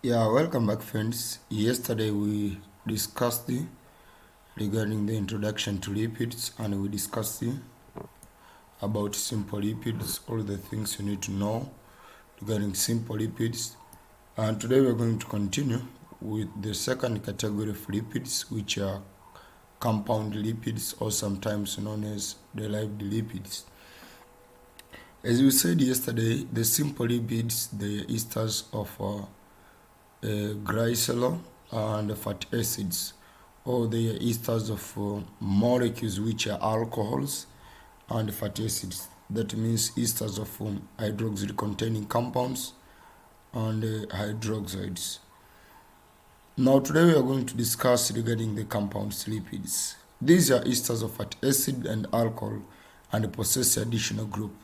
Yeah, welcome back, friends. Yesterday we discussed regarding the introduction to lipids, and we discussed about simple lipids, all the things you need to know regarding simple lipids. And today we're going to continue with the second category of lipids, which are compound lipids, or sometimes known as derived lipids. As we said yesterday, the simple lipids, the esters of glycerol and fatty acids, or the esters of molecules which are alcohols and fatty acids. That means esters of hydroxyl containing compounds and hydroxides. Now today we are going to discuss regarding the compounds lipids. These are esters of fatty acid and alcohol and possess additional group.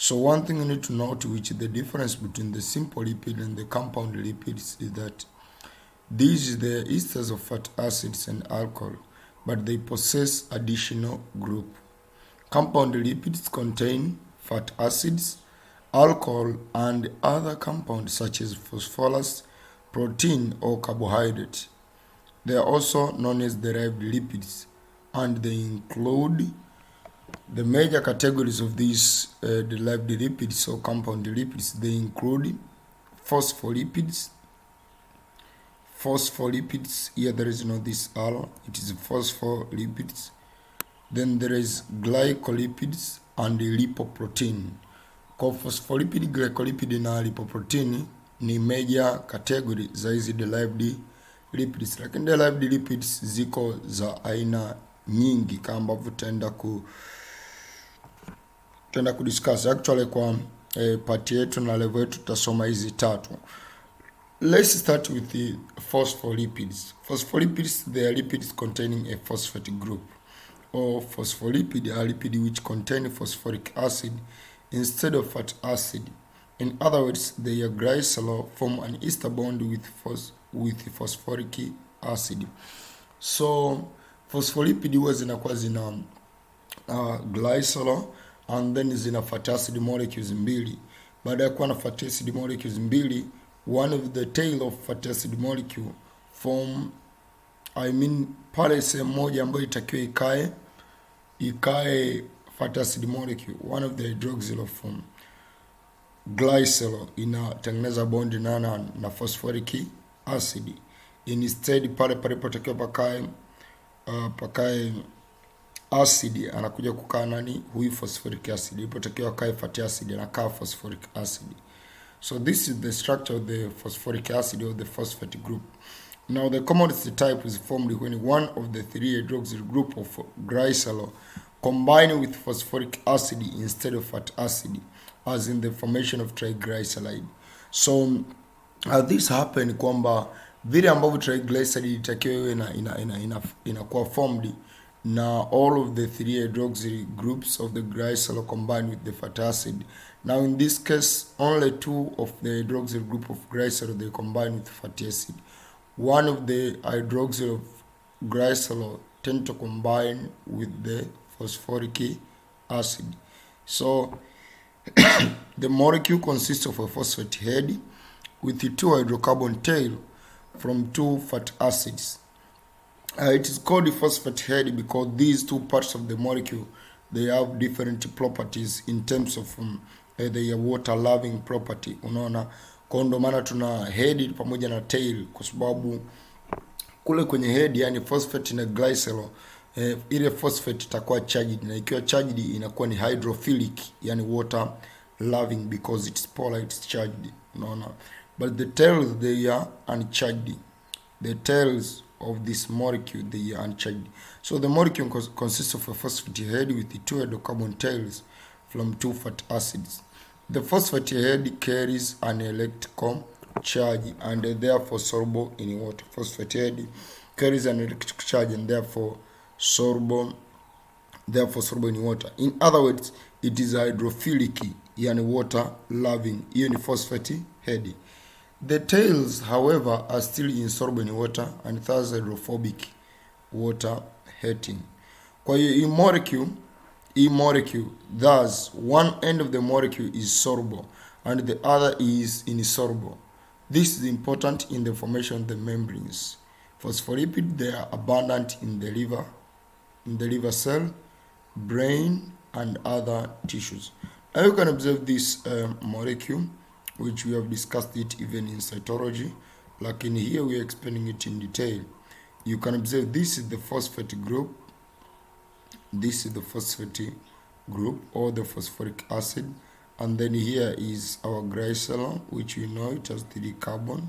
So one thing you need to note, which is the difference between the simple lipid and the compound lipids, is that these are the esters of fatty acids and alcohol, but they possess additional group. Compound lipids contain fatty acids, alcohol, and other compounds such as phosphorus, protein, or carbohydrate. They are also known as derived lipids, and they include the major categories of these derived lipids or compound lipids. They include phospholipids. Here there is no this R, it is phospholipids. Then there is glycolipids and lipoprotein. Kwa phospholipid, glycolipid na lipoprotein ni major category za hizi derived lipids, lakini derived lipids ziko za aina nyingi kama ambavyo tutaenda kudiscuss. Actually kwa part yetu na level yetu tutasoma hizi tatu. Let's start with the phospholipids. Phospholipids, they are lipids containing a phosphate group, or phospholipid are lipids which contain phosphoric acid instead of fatty acid. In other words, their glycerol form an ester bond with phosphoric acid. So phospholipid huwa zinakuwa zina glycerol and then zina fatty acid molecules mbili. Baada ya kuwa na fatty acid molecules mbili, one of the tail of fatty acid molecule form, pale sehemu moja ambayo itakiwa ikae fatty acid molecule, one of the hydroxyl form glycerol inatengeneza bond na phosphoric acid. Instead pale palipotakiwa pakae acid, anakuja kukaa nani? Huyu phosphoric acid. Ilipotakiwa kae fatty acid, anakaa phosphoric acid. So this is the structure of the phosphoric acid or the phosphate group. Now the commodity type is formed when one of the three hydroxyl group of glycerol combine with phosphoric acid instead of fatty acid, as in the formation of triglyceride. So this happen kwamba vile ambavyo triglyceride itakiwa inakuwa formed na all of the three hydroxyl groups of the glycerol combined with the fatty acid. Now in this case, only two of the hydroxyl group of glycerol they combine with fatty acid. One of the hydroxyl of glycerol tend to combine with the phosphoric acid. So the molecule consists of a phosphate head with the two hydrocarbon tail from two fatty acids. It is called the phosphate head because these two parts of the molecule, they have different properties in terms of their water loving property. Unaona, kwa ndo maana tuna head pamoja na tail, kwa sababu kule kwenye head, yani phosphate na glycerol, ile phosphate itakuwa charged, na ikiwa charged inakuwa ni hydrophilic, yani water loving, because it's polar, it's charged. Unaona, but the tails, they are uncharged. The tails of this molecule, they are uncharged. So the molecule consists of a phosphate head with the two hydrocarbon tails from two fatty acids. The phosphate head carries an electrical charge and therefore soluble in water. Phosphate head carries an electric charge and therefore soluble in water. In other words, it is hydrophilic, yani water loving. Hiyo ni phosphate head. The tails, however, are still insoluble in water and thus hydrophobic, water hating. Kwa hiyo hii molecule, thus one end of the molecule is soluble and the other is insoluble. This is important in the formation of the membranes. Phospholipids, they are abundant in the liver cell, brain, and other tissues. Now you can observe this molecule, which we have discussed it even in cytology, like in here we are explaining it in detail. You can observe this is the phosphate group. This is the phosphate group, or the phosphoric acid, and then here is our glycerol, which we know it has 3 carbon.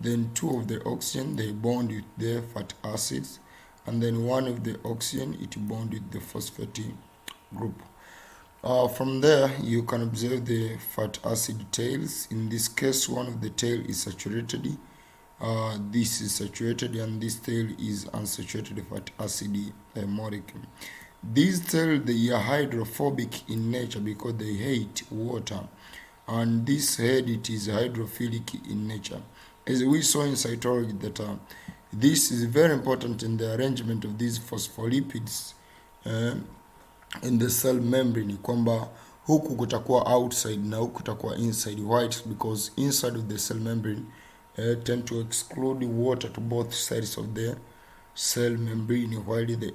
Then 2 of the oxygen, they bond with the fat acids, and then 1 of the oxygen, it bond with the phosphate group. From there, you can observe the fat acid tails. In this case, one of the tail is saturated. This is saturated, and this tail is unsaturated fat acid molecule. These tails, they are hydrophobic in nature because they hate water, and this head, it is hydrophilic in nature. As we saw in cytology that this is very important in the arrangement of these phospholipids in the cell membrane, kwamba huku kutakuwa outside na huku kutakuwa inside. Why? Because inside of the cell membrane tend to exclude water to both sides of the cell membrane, while the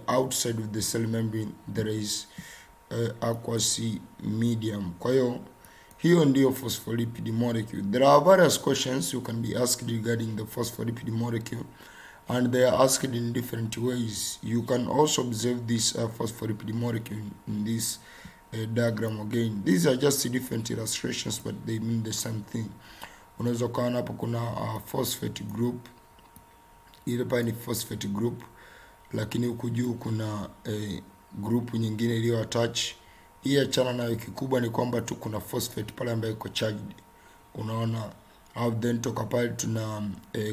outside of the cell membrane there is aqueous medium. Kwa hiyo ndio phospholipid molecule. There are various questions you can be asked regarding the phospholipid molecule, and they are asked in different ways. You can also observe this phospholipid molecule in this diagram again. These are just different illustrations, but they mean the same thing. Unaweza kuona hapo kuna phosphate group, ile pale ni phosphate group, lakini huku juu kuna group nyingine iliyo attach. Hii achana nayo, kikubwa ni kwamba tu kuna phosphate pale ambayo iko charged. Unaona, then toka pale tuna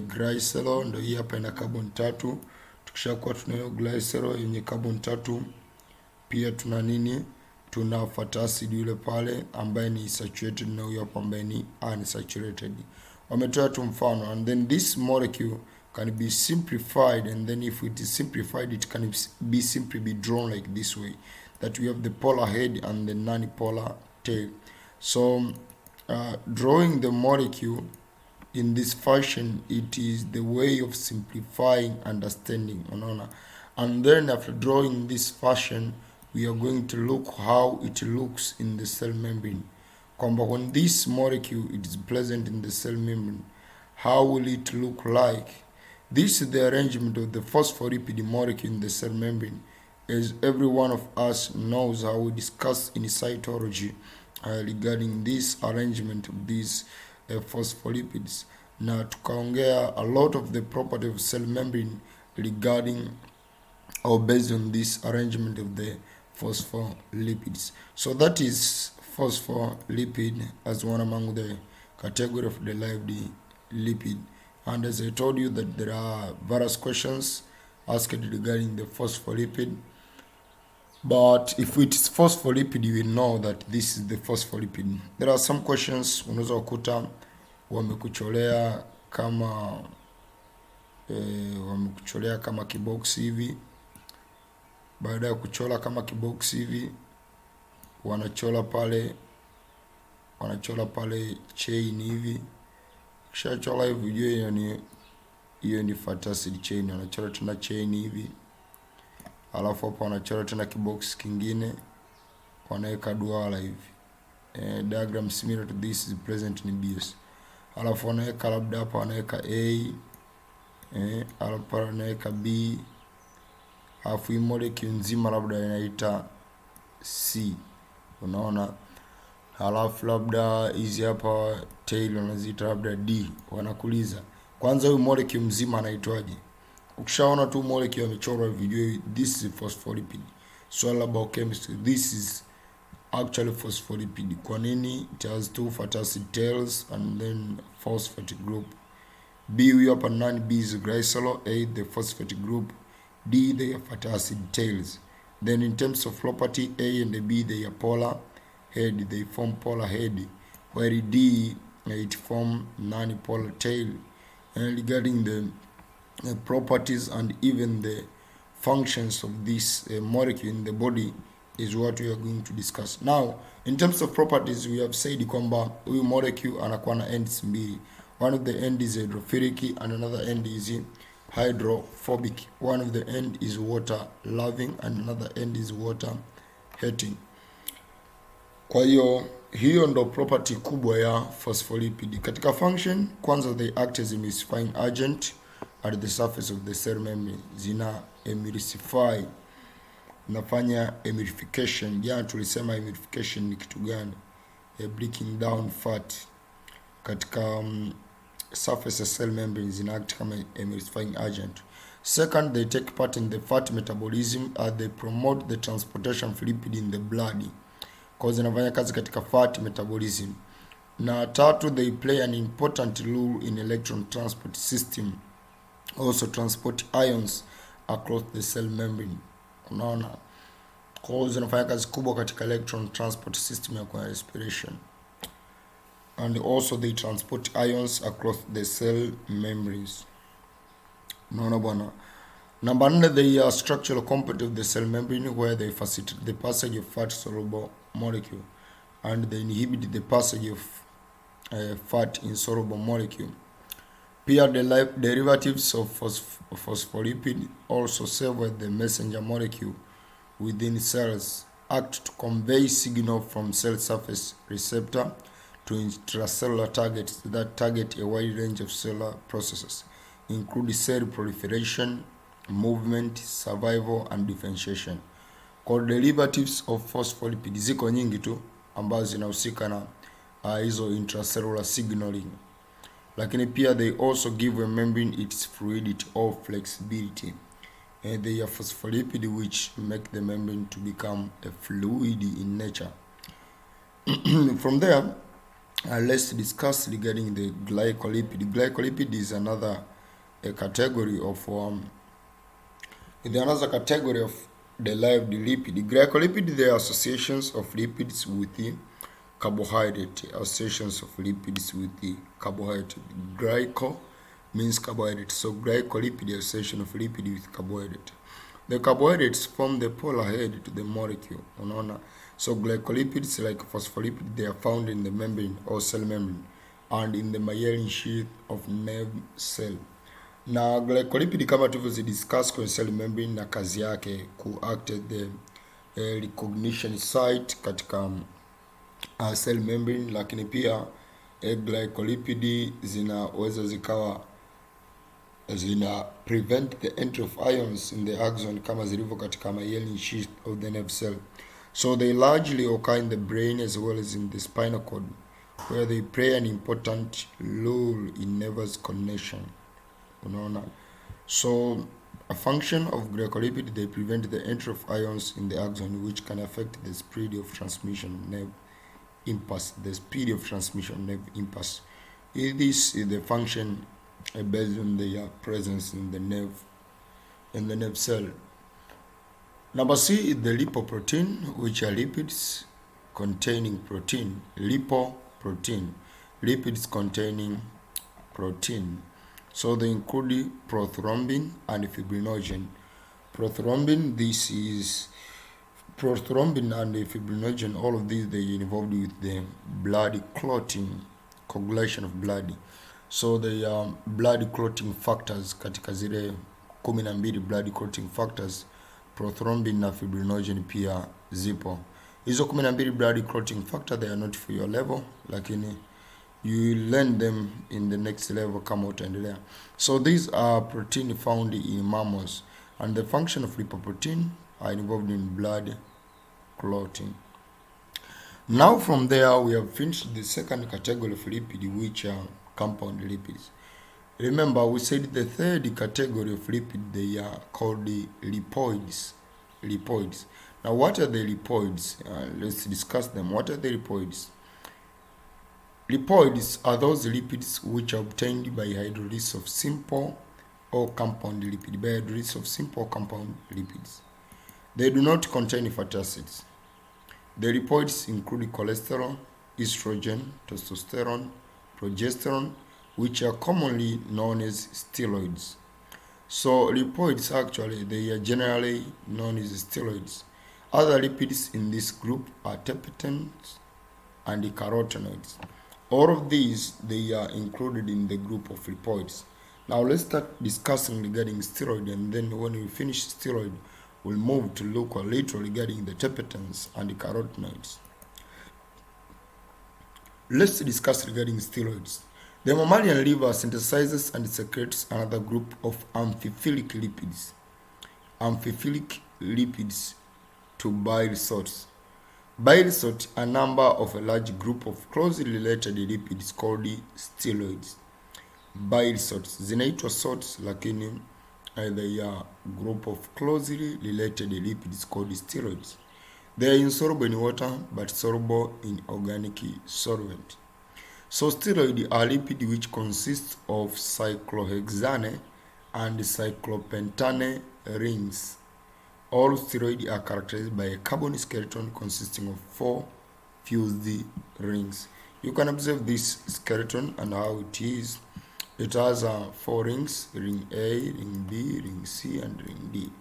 glycerol, ndio hii hapa ina carbon 3. Tukishakuwa tuna hiyo glycerol yenye carbon 3, pia tuna nini? Tuna fat acid yule pale ambaye ni saturated, na huyo hapa ambaye ni unsaturated. Wametoa tu mfano, and then this molecule can be simplified, and then if it is simplified, it can be simply be drawn like this way, that we have the polar head and the non-polar tail. So drawing the molecule in this fashion, it is the way of simplifying understanding, unaona. And then after drawing this fashion, we are going to look how it looks in the cell membrane. Kwamba when this molecule it is present in the cell membrane, how will it look like? This is the arrangement of the phospholipid molecule in the cell membrane. As every one of us knows how we discuss in cytology regarding this arrangement of these phospholipids. Na tukaongea a lot of the property of cell membrane regarding or based on this arrangement of the phospholipids. So that is phospholipid as one among the category of the derived lipid. And as I told you that there are various questions asked regarding the phospholipid. But if it is phospholipid, you will know that this is the phospholipid. There are some questions unaweza kukuta wamekucholea kama kibox hivi. Baada ya kuchola kama kibox hivi, wanachola pale chain hivi. Kisha chola hivi, hiyo ni fat acid chain. Wanachola tena chain hivi, alafu hapo wanachola tena kibox kingine, wanaweka duara hivi. Diagram similar to this is present in BS. Alafu wanaweka labda hapa wanaweka A, alafu wanaweka B, alafu hii molecule nzima labda inaita C, unaona. Alafu labda hizi hapa tail wanaziita labda D. Wanakuuliza kwanza huyu molecule mzima anaitwaje? Ukishaona tu molecule imechorwa video, this is phospholipid. So about chemistry, this is actually phospholipid. Kwa nini? It has 2 fat acid tails and then phosphate group. B huyu hapa nani? B is glycerol, A the phosphate group, D they are fat acid tails. Then in terms of property, A and the B they are polar head, they form polar head, while D it form non-polar tail. And regarding the properties and even the functions of this molecule in the body is what we are going to discuss. Now, in terms of properties, we have said kwamba huyu molecule anakuwa na ends mbili. One of the end is hydrophilic and another end is hydrophobic. One of the end is water loving and another end is water hating. Kwa hiyo ndo property kubwa ya phospholipid. Katika function, kwanza they act as emulsifying agent at the surface of the cell membrane. Zina emulsify, nafanya emulsification. Jana tulisema emulsification ni kitu gani? Breaking down fat katika surface of cell membrane, zina act kama emulsifying agent. Second, they take part in the fat metabolism as they promote the transportation of lipid in the blood. Kwa zinafanya kazi katika fat metabolism. Na tatu, they play an important role in electron transport system. Also transport ions across the cell membrane. Unaona? Kwa zinafanya kazi kubwa katika electron transport system ya kwa respiration. And also they transport ions across the cell membranes. Unaona bwana? Number 4, they are structural component of the cell membrane where they facilitate the passage of fat soluble molecule and they inhibit the passage of fat insoluble molecule. Pia the derivatives of phospholipid also serve as the messenger molecule within cells, act to convey signal from cell surface receptor to intracellular targets that target a wide range of cellular processes, including cell proliferation, movement, survival and differentiation. Kwa derivatives of phospholipid ziko nyingi tu ambazo zinahusika na hizo intracellular signaling. Lakini pia they also give a membrane its fluidity or flexibility. And they are phospholipid which make the membrane to become a fluid in nature. From there, let's discuss regarding the glycolipid. Glycolipid is another category of derived lipid. Glycolipid, they are associations of lipids with the carbohydrate. Associations of lipids with the carbohydrate. Glyco means carbohydrate. So glycolipid is association of lipid with carbohydrate. The carbohydrates form the polar head to the molecule. Unaona? So glycolipids like phospholipid, they are found in the membrane or cell membrane and in the myelin sheath of nerve cell. Na glycolipid kama tulivyodiscuss kwenye cell membrane na kazi yake act as the recognition site katika cell membrane, lakini pia glycolipid zinaweza zikawa zina prevent the entry of ions in the axon kama zilivyo katika myelin sheath of the nerve cell. So they largely occur in the brain as well as in the spinal cord, where they play an important role in nervous connection. Unaona? So a function of glycolipid, they prevent the entry of ions in the axon, which can affect the speed of transmission of nerve impulse. The speed of transmission of nerve impulse. This is the function based on their presence in the nerve cell. Number C is the lipoprotein, which are lipids containing protein. Lipoprotein, lipids containing protein. So they include prothrombin and fibrinogen. Prothrombin and fibrinogen, all of these, they involved with the blood clotting, coagulation of blood. So they are blood clotting factors katika zile 12 blood clotting factors. Prothrombin na fibrinogen pia zipo. Hizo 12 blood clotting factor, they are not for your level, lakini you learn them in the next level kama utaendelea. So these are protein found in mammals and the function of lipoprotein are involved in blood clotting. Now from there we have finished the second category of lipid, which are compound lipids. Remember, we said the third category of lipid, they are called the lipoids. Lipoids. Now, what are the lipoids? Let's discuss them. What are the lipoids? Lipoids are those lipids which are obtained by hydrolysis of simple or compound lipid. By hydrolysis of simple or compound lipids. They do not contain fatty acids. The lipoids include cholesterol, estrogen, testosterone, progesterone, which are commonly known as steroids. So lipoids, actually, they are generally known as steroids. Other lipids in this group are tepetans and carotenoids. All of these, they are included in the group of lipoids. Now let's start discussing regarding steroid, and then when we finish steroid, we'll move to look a little regarding the tepetans and the carotenoids. Let's discuss regarding steroids. The mammalian liver synthesizes and secretes another group of amphiphilic lipids. Amphiphilic lipids to bile salts. Bile salts are a number of a large group of closely related lipids called steroids. Bile salts zinaitwa salts, lakini they are group of closely related lipids called steroids. They are insoluble in water but soluble in organic solvent. So steroids are lipids which consist of cyclohexane and cyclopentane rings. All steroids are characterized by a carbon skeleton consisting of 4 fused rings. You can observe this skeleton and how it is. It has 4 rings: ring A, ring B, ring C, and ring D.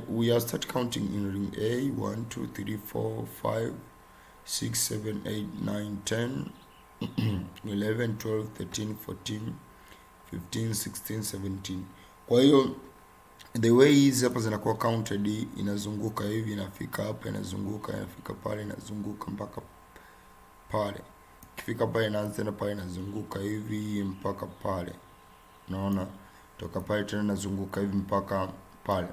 We are start counting in ring A: 1, 2, 3, 4, 5, 6, 7, 8, 9, 10, 11, 12, 13, 14, 15, 16, 17. Kwa hiyo the way hizi hapa zinakuwa counted, inazunguka hivi, inafika hapa, inazunguka, inafika pale, inazunguka mpaka pale. Ikifika pale inaanza tena pale, inazunguka hivi mpaka pale. Unaona? Toka pale tena inazunguka hivi mpaka pale.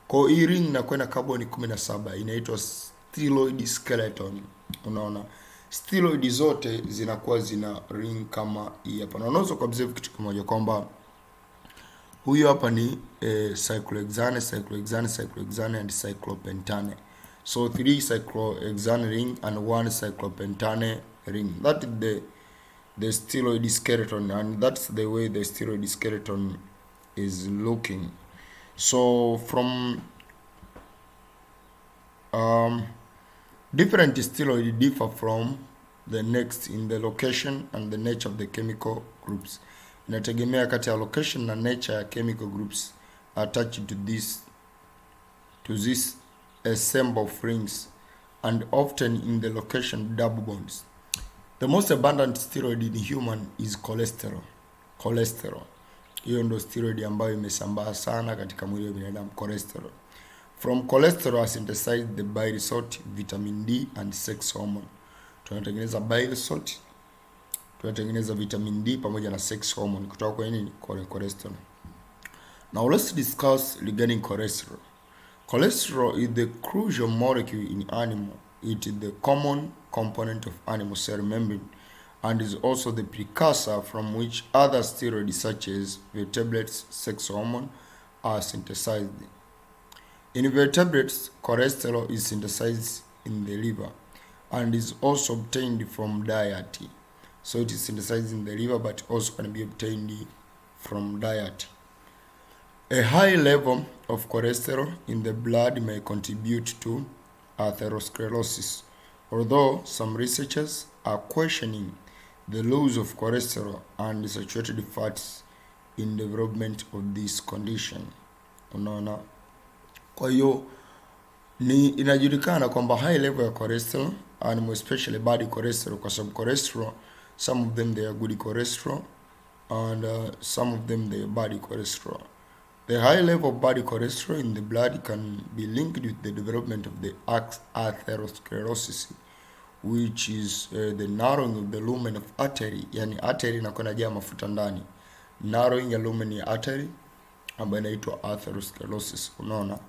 Kwa hii ring inakuwa na carbon 17, inaitwa steroid skeleton. Unaona? Steroid zote zinakuwa zina ring kama hii hapa. Na unaweza kuobserve kitu kimoja kwamba huyu hapa ni cyclohexane, cyclohexane, cyclohexane and cyclopentane. So 3 cyclohexane ring and 1 cyclopentane ring. That is the steroid skeleton, and that's the way the steroid skeleton is looking. So from different steroids differ from the next in the location and the nature of the chemical groups. Inategemea kati ya location na nature ya chemical groups attached to this ensemble of rings, and often in the location double bonds. The most abundant steroid in human is cholesterol. Cholesterol. Hiyo ndo steroid ambayo imesambaa sana katika mwili wa binadamu, cholesterol. From cholesterol synthesized the bile salt, vitamin D and sex hormone. Tunatengeneza bile salt, tunatengeneza vitamin D pamoja na sex hormone kutoka kwa nini? Cholesterol. Now let's discuss regarding cholesterol. Cholesterol is the crucial molecule in animal. It is the common component of animal cell membrane and is also the precursor from which other steroids such as vertebrates, sex hormone are synthesized. In vertebrates, cholesterol is synthesized in the liver and is also obtained from diet. So it is synthesized in the liver but also can be obtained from diet. A high level of cholesterol in the blood may contribute to atherosclerosis, although some researchers are questioning the loss of cholesterol and saturated fats in development of this condition. Unaona? Kwa hiyo ni inajulikana kwamba high level ya cholesterol, and more especially bad cholesterol, kwa sababu cholesterol, some of them they are good cholesterol and some of them they are bad cholesterol. The high level of bad cholesterol in the blood can be linked with the development of the atherosclerosis, which is the narrowing of the lumen of artery. Yani artery inakuwa inajaa mafuta ndani. Narrowing ya lumen ya artery ambayo inaitwa atherosclerosis. Unaona?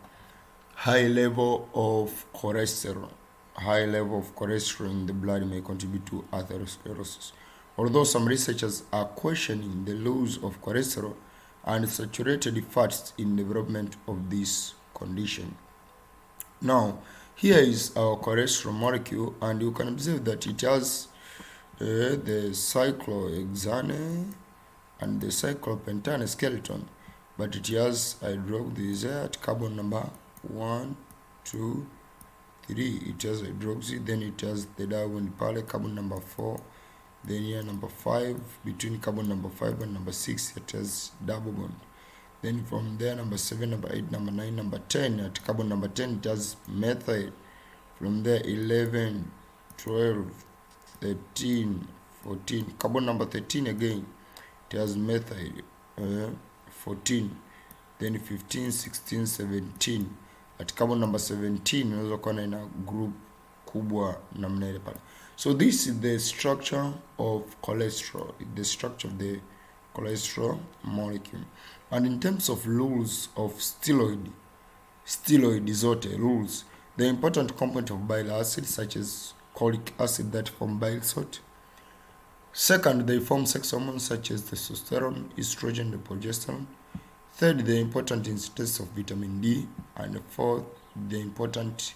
High level of cholesterol. High level of cholesterol in the blood may contribute to atherosclerosis. Although some researchers are questioning the loss of cholesterol and saturated fats in development of this condition. Now, here is our cholesterol molecule, and you can observe that it has the cyclohexane and the cyclopentane skeleton, but it has hydroxy at carbon number 1, 2, 3. It has hydroxy, then it has the diamond pale carbon number 4. Then here number 5, between carbon number 5 and number 6 it has double bond. Then from there number 7, number 8, number 9, number 10, at carbon number 10 it has methyl. From there 11, 12, 13, 14. Carbon number 13 again, it has methyl 14, then 15, 16, 17. At carbon number 17 unaweza kuona ina group kubwa namna ile pale. So this is the structure of cholesterol, the structure of the cholesterol molecule. And in terms of rules of steroid zote rules, the important component of bile acid such as cholic acid that form bile salt. Second, they form sex hormones such as testosterone, estrogen, and progesterone. Third, the important in synthesis of vitamin D. And fourth, the important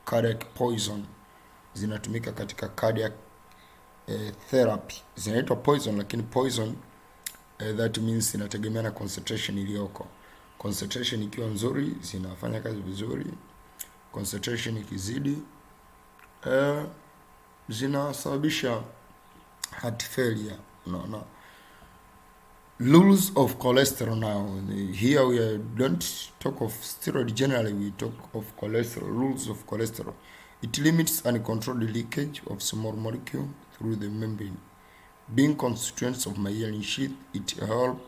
cardiac poison zinatumika katika cardiac therapy. Zinaitwa poison, lakini poison that means inategemea na concentration iliyoko. Concentration ikiwa nzuri zinafanya kazi vizuri, concentration ikizidi zinasababisha heart failure. No. Rules of cholesterol now. Here we don't talk of steroid generally, we talk of cholesterol. Rules of cholesterol. It limits uncontrolled leakage of small molecule through the membrane. Being constituents of myelin sheath, it helps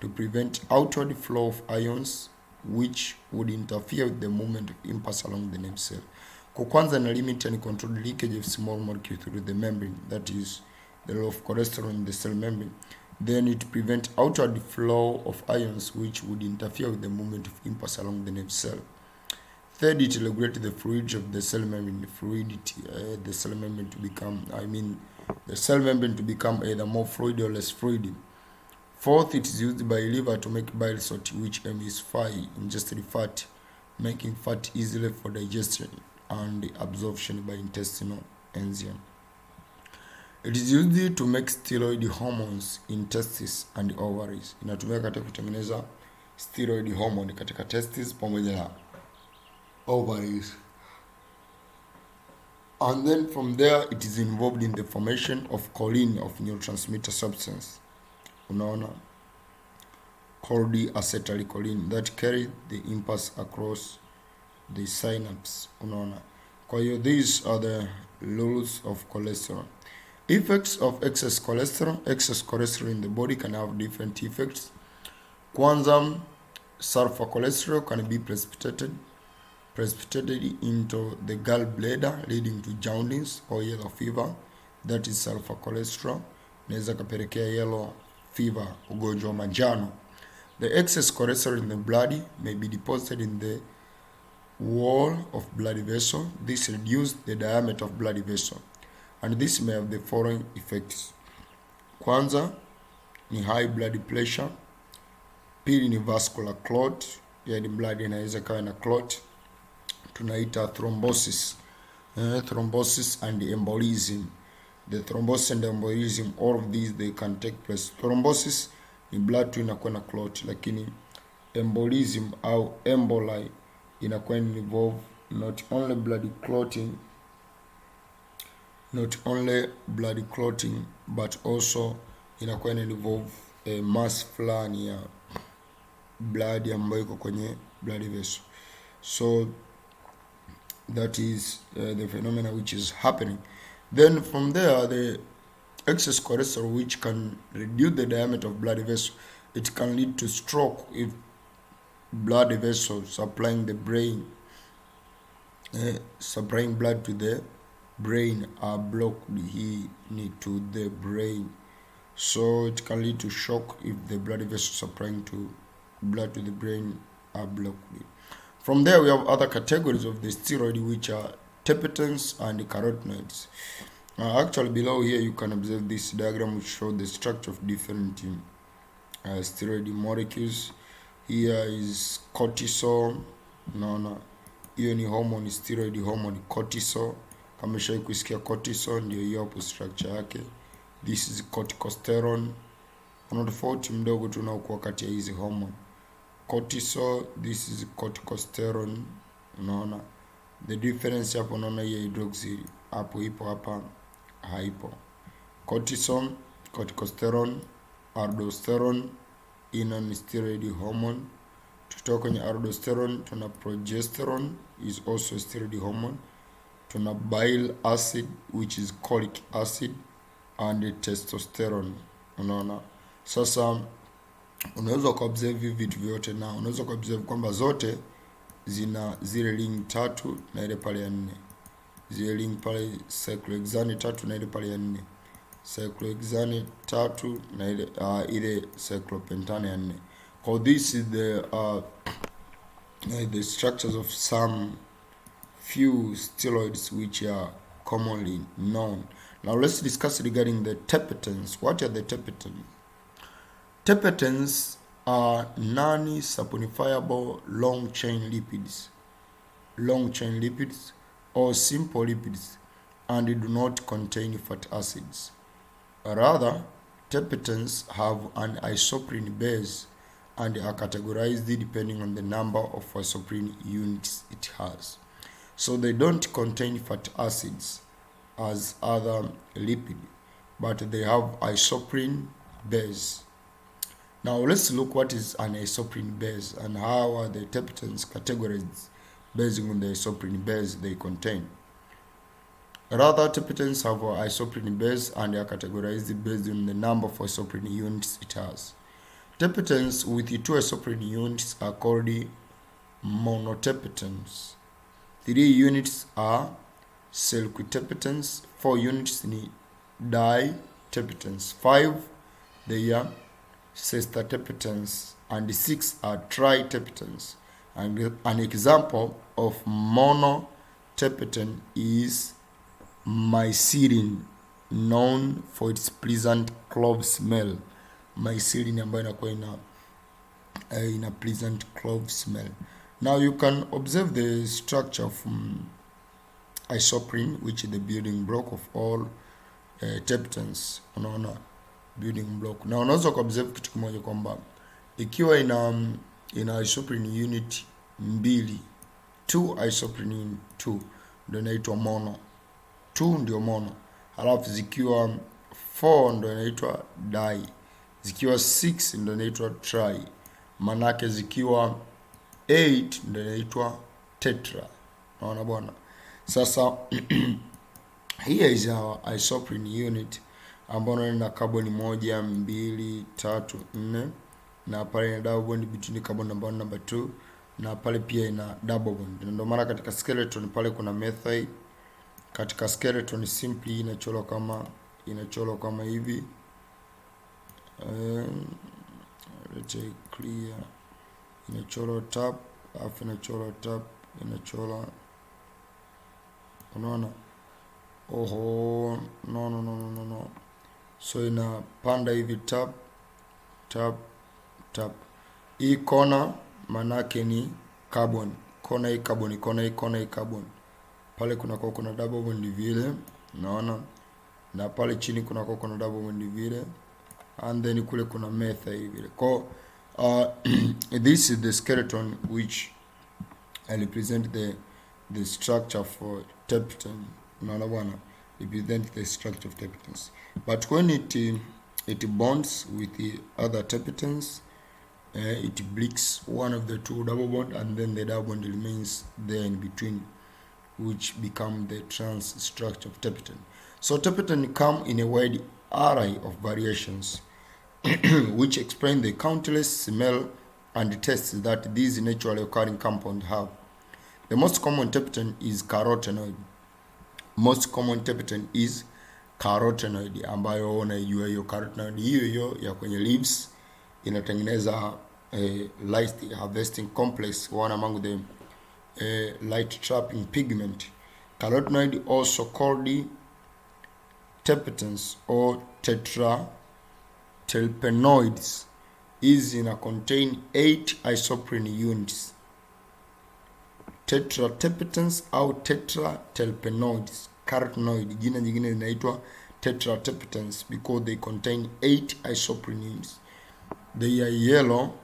to prevent outward flow of ions which would interfere with the movement of impulse along the nerve cell. Kwa kwanza na limit uncontrolled leakage of small molecule through the membrane, that is the role of cholesterol in the cell membrane. Then it prevents outward flow of ions which would interfere with the movement of impulse along the nerve cell. Third, it regulates the fluidity of the cell membrane, the cell membrane to become either more fluid or less fluid. Fourth, it is used by liver to make bile salt, which emulsify ingested fat, making fat easily for digestion and absorption by intestinal enzyme. It is used to make steroid hormones in testes and ovaries. Inatumika katika kutengeneza steroid hormone katika testes pamoja na ovaries. And then from there it is involved in the formation of choline, of neurotransmitter substance. Unaona, called acetylcholine that carry the impulse across the synapse. Unaona. Kwa hiyo these are the rules of cholesterol. Effects of excess cholesterol. Excess cholesterol in the body can have different effects. Kwanza, sulfur cholesterol can be precipitated into the gallbladder, leading to jaundice or yellow fever. That is sulfur cholesterol. Inaweza kapelekea yellow fever, ugonjwa wa manjano. The excess cholesterol in the blood may be deposited in the wall of blood vessel. This reduces the diameter of blood vessel, and this may have the following effects. Kwanza ni high blood pressure. Pili ni vascular clot, yani blood inaweza kawa na clot, tunaita thrombosis. Thrombosis and embolism. The thrombosis and embolism, all of these they can take place. Thrombosis ni blood tu inakuwa na clot, lakini embolism au emboli inakuwa involve not only blood clotting but also inakuwa involve a mass fulani ya blood ambayo iko kwenye blood vessel. So that is the phenomena which is happening. Then from there, the excess cholesterol, which can reduce the diameter of blood vessel, it can lead to stroke if blood vessels supplying the brain, supplying blood to the brain are blocked to the brain. So it can lead to shock if the blood vessels supplying to blood to the brain are blocked. From there, we have other categories of the steroid, which are Tepetans and carotenoids. Actually, below here you can observe this diagram which shows the structure of different steroid molecules. Here is cortisol. Hiyo ni hormone, steroid hormone cortisol. Kama shai kusikia cortisol, ndio hiyo hapo structure yake. This is corticosterone. Kuna tofauti mdogo tu unaokuwa kati ya hizi hormone. Cortisol, this is corticosterone. Unaona the difference hapo, unaona hii hydroxyl hapo ipo, hapa haipo. Cortisol, corticosterone, aldosterone, ina ni steroid hormone. Tutoka kwenye aldosterone tuna progesterone, is also a steroid hormone. Tuna bile acid which is cholic acid, and testosterone. Unaona, sasa unaweza kuobserve hivi vitu vyote, na unaweza kuobserve kwamba zote zina zile link 3 na ile pale ya 4, zile link pale cyclohexane 3 na ile pale ya 4, cyclohexane 3 na ile cyclopentane ya 4. So this is the structures of some few steroids which are commonly known. Now let's discuss regarding the Tepetans. What are the Tepetans? Tepetans are non-saponifiable long-chain lipids or simple lipids, and do not contain fatty acids. Rather, Tepetans have an isoprene base and are categorized depending on the number of isoprene units it has. So they don't contain fatty acids as other lipids, but they have isoprene base. Now let's look what is an isoprene base and how are the Tepetans categorized based on the isoprene base they contain. Rather, Tepetans have an isoprene base and are categorized based on the number of isoprene units it has. Tepetans with 2 isoprene units are called monotepetans. 3 units are selquitepetans, 4 units ni ditepetans, 5 they are sextatepetans, and 6 are tritepetans. And an example of monotepetan is mycelium, known for its pleasant clove smell. Mycelium ambayo inakuwa ina pleasant clove smell. Now you can observe the structure of isoprene, which is the building block of all Tepetans. Unaona building block. Na unaweza kuobserve kitu kimoja kwamba ikiwa ina isoprene unit 2, 2 isoprene unit 2 ndio inaitwa mono. 2 ndio mono. Halafu zikiwa 4 ndio inaitwa di. Zikiwa 6 ndio inaitwa tri. Manake zikiwa 8 ndio inaitwa tetra. Unaona bwana. Sasa here is our isoprene unit ambayo ina carbon 1, 2, 3, 4, na pale ina double bond between carbon number 1 number 2, na pale pia ina double bond. Ndio maana katika skeleton pale kuna methyl. Katika skeleton simply inachorwa kama hivi. Let's say clear. Inachorwa tab, alafu inachorwa tab, inachorwa. Unaona? Oho, no. So inapanda hivi tab. Hii kona manake ni carbon. Kona hii carbon. Pale kuna double bond vile, unaona? Na pale chini kuna double bond vile. And then kule kuna methyl vile. This is the skeleton which represent the structure for Tepetan. Unaona bwana? Represent the structure of Tepetans. But when it bonds with the other Tepetans, it breaks one of the 2 double bond, and then the double bond remains there in between, which become the trans structure of Tepetan. So Tepetan come in a wide array of variations which explain the countless smell and tastes that these naturally occurring compounds have. The most common Tepetan is carotenoid. Ambayo unaijua hiyo carotenoid hiyo ya kwenye leaves inatengeneza light harvesting complex, one among the light trapping pigment. Carotenoid, also called Tepetans or tetratelpenoids, is contain 8 isoprene units. Tetratepetans au tetratelpenoids. Carotenoid jina nyingine linaitwa tetratepetans because they contain 8 isoprene units. They are yellow,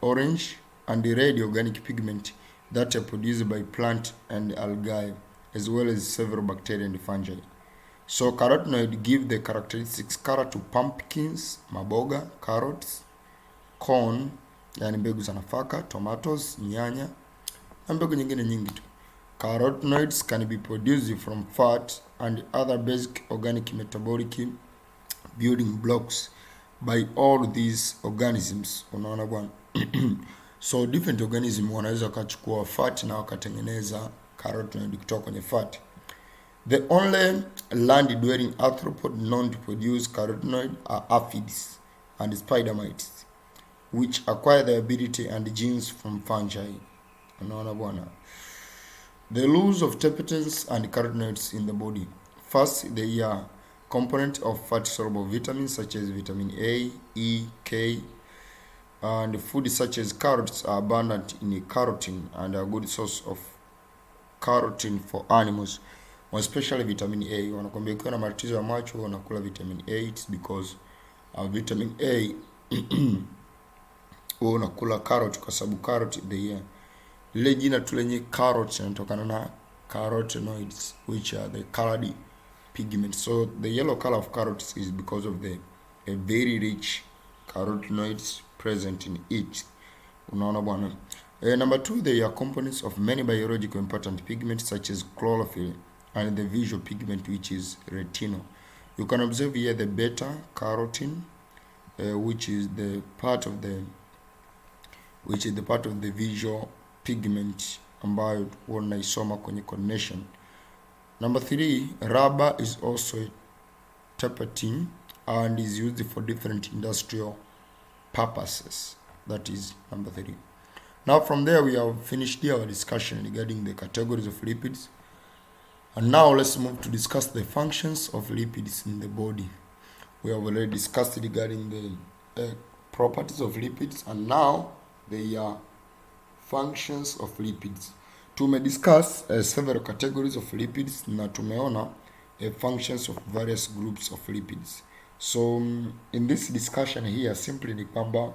orange, and red organic pigment that are produced by plant and algae, as well as several bacteria and fungi. So carotenoid give the characteristics color to pumpkins, maboga, carrots, corn, yani mbegu za nafaka, tomatoes, nyanya, na mbegu nyingine nyingi tu. Carotenoids can be produced from fat and other basic organic metabolic building blocks by all these organisms. Unaona bwana. So different organism wanaweza wakachukua fat na wakatengeneza carotenoid kutoka kwenye fat. The only land dwelling arthropod known to produce carotenoid are aphids and spider mites, which acquire the ability and genes from fungi. Unaona bwana. The rules of Tepetans and carotenoids in the body. First, they are component of fat-soluble vitamins such as vitamin A, E, K, and food such as carrots are abundant in carotene and are a good source of carotene for animals, especially vitamin A. Wanakwambia ukiwa na matatizo ya macho unakula vitamin A, it's because vitamin A unakula carrot kwa sababu carrot lile jina tu lenye carrot linatokana na carotenoids, which are the colored pigments. So the yellow color of carrots is because of the very rich carotenoids present in it. Unaona bwana. Number 2, they are components of many biological important pigments such as chlorophyll and the visual pigment, which is retinol. You can observe here the beta carotene, which is the part of the visual pigment ambayo unaisoma kwenye coordination. Number 3, rubber is also a terpene and is used for different industrial purposes. That is number 3. Now from there we have finished here our discussion regarding the categories of lipids. And now let's move to discuss the functions of lipids in the body. We have already discussed regarding the properties of lipids, and now they are functions of lipids. Discuss several categories of lipids na tumeona functions of various groups of lipids. So in this discussion here simply ni kwamba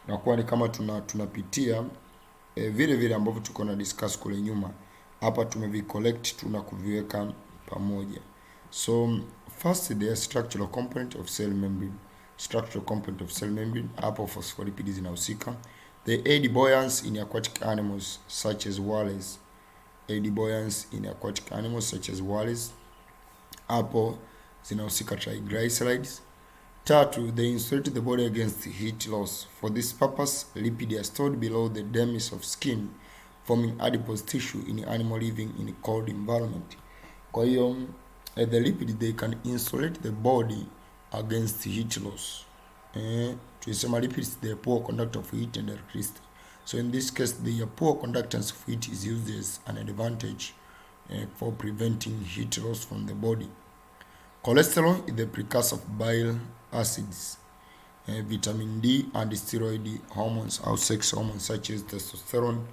nakuwa ni kama tunapitia vile ambavyo tuko na discuss kule nyuma. Hapa tumevicollect tu na kuviweka pamoja. So first, the structural component of cell membrane. Structural component of cell membrane, hapo phospholipids zinahusika. They aid buoyancy in aquatic animals such as whales. Hapo zinahusika triglycerides. Tatu, they insulate the body against heat loss. For this purpose, lipids are stored below the dermis of skin, forming adipose tissue in animal living in a cold environment. Kwa hiyo, the lipids, they can insulate the body against heat loss. Tulisema lipids, they are poor conductor of heat and electricity. So in this case, the poor conductance of heat is used as an advantage for preventing heat loss from the body. Cholesterol is the precursor of bile acids, vitamin D and steroid hormones or sex hormones such as testosterone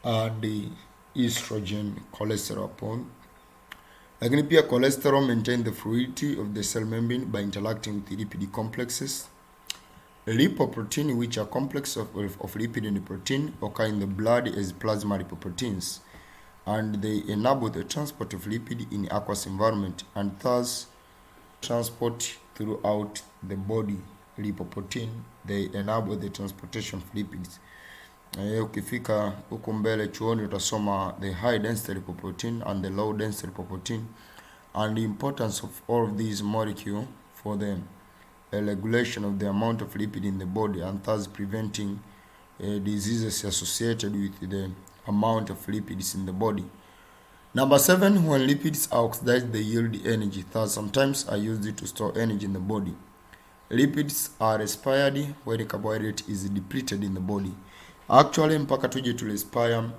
and the estrogen cholesterol. Lakini pia cholesterol maintain the fluidity of the cell membrane by interacting with the lipid complexes. Lipoprotein, which are complex of lipid and protein, occur in the blood as plasma lipoproteins, and they enable the transport of lipid in aqueous environment and thus transport throughout the body. Lipoprotein, they enable the transportation of lipids. Ukifika huko mbele chuoni utasoma the high density lipoprotein and the low density lipoprotein and the importance of all of these molecules for the regulation of the amount of lipid in the body and thus preventing diseases associated with the amount of lipids in the body. Number 7, when lipids are oxidized, they yield energy. Thus, sometimes are used to store energy in the body. Lipids are respired when the carbohydrate is depleted in the body. Actually, mpaka tuje to respire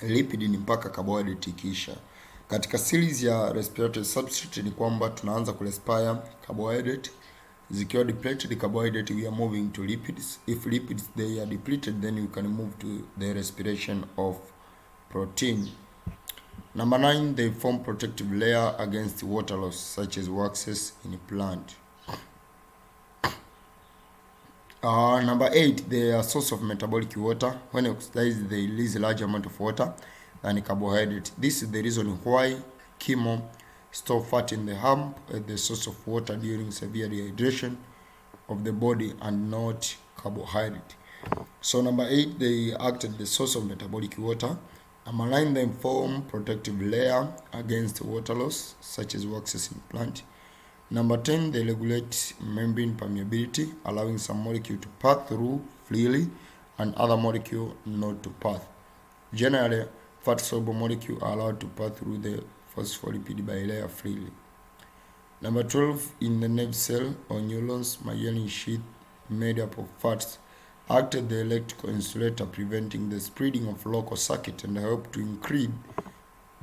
lipid ni mpaka carbohydrate ikiisha. Katika series ya respiratory substrate ni kwamba tunaanza kurespire carbohydrate. Zikiwa depleted carbohydrate, we are moving to lipids. If lipids they are depleted, then you can move to the respiration of protein. Number 9, they form protective layer against water loss, such as waxes in a plant. Number 8, they are source of metabolic water. When oxidized, they release a large amount of water than carbohydrate. This is the reason why chemo store fat in the hump as the source of water during severe dehydration of the body and not carbohydrate. So number 8, they act as the source of metabolic water Amaline them form protective layer against water loss, such as waxes in plant. Number 10, they regulate membrane permeability, allowing some molecule to pass through freely and other molecule not to pass. Generally, fat-soluble molecules are allowed to pass through the phospholipid bilayer freely. Number 12, in the nerve cell or neurons, myelin sheath made up of fats act as the electrical insulator, preventing the spreading of local circuit and help to increase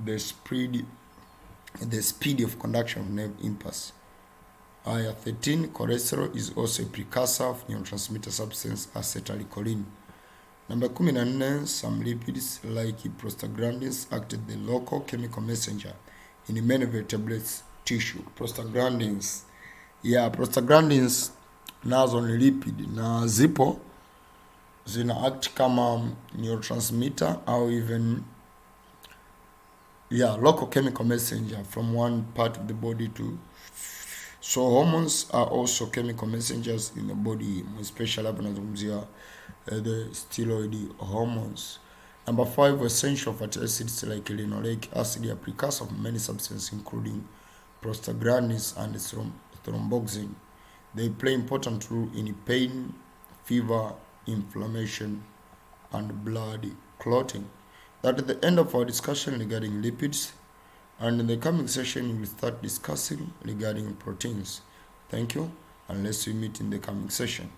the speed of conduction of nerve impulse. 13, cholesterol is also a precursor of neurotransmitter substance acetylcholine. Number 14, some lipids like prostaglandins act as the local chemical messenger in many vertebrates tissue. Prostaglandins nazo ni lipid na zipo zina act kama neurotransmitter au even local chemical messenger from one part of the body to. So hormones are also chemical messengers in the body, especially hapa nazungumzia the steroid hormones. Number 5, essential fatty acids like linoleic acid are precursor of many substances including prostaglandins and thromboxane. They play important role in pain, fever, inflammation, and blood clotting. That is the end of our discussion regarding lipids. And in the coming session, we will start discussing regarding proteins. Thank you, and let's meet in the coming session.